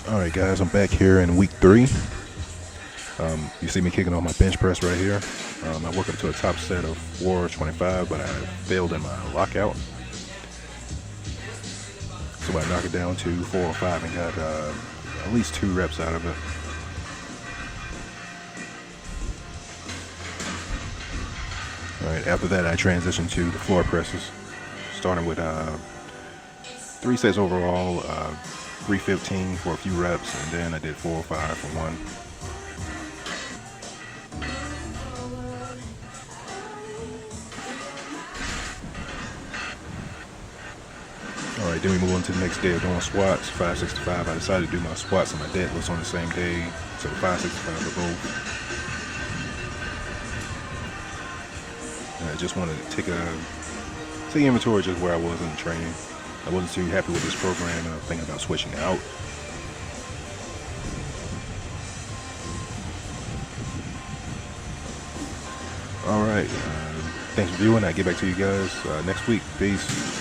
Alright guys, I'm back here in week 3. You see me kicking on my bench press right here. I work up to a top set of 425, but I failed in my lockout. So I knocked it down to 405 and got at least 2 reps out of it. Alright, after that I transitioned to the floor presses, starting with 3 sets overall, 315 for a few reps, and then I did 405 for one. Alright, then we move on to the next day of doing squats, 565. I decided to do my squats and my deadlifts on the same day, so 565 for both. And I just wanted to take inventory just where I was in the training. I wasn't too happy with this program and I'm thinking about switching out. Alright, thanks for viewing. I'll get back to you guys next week. Peace.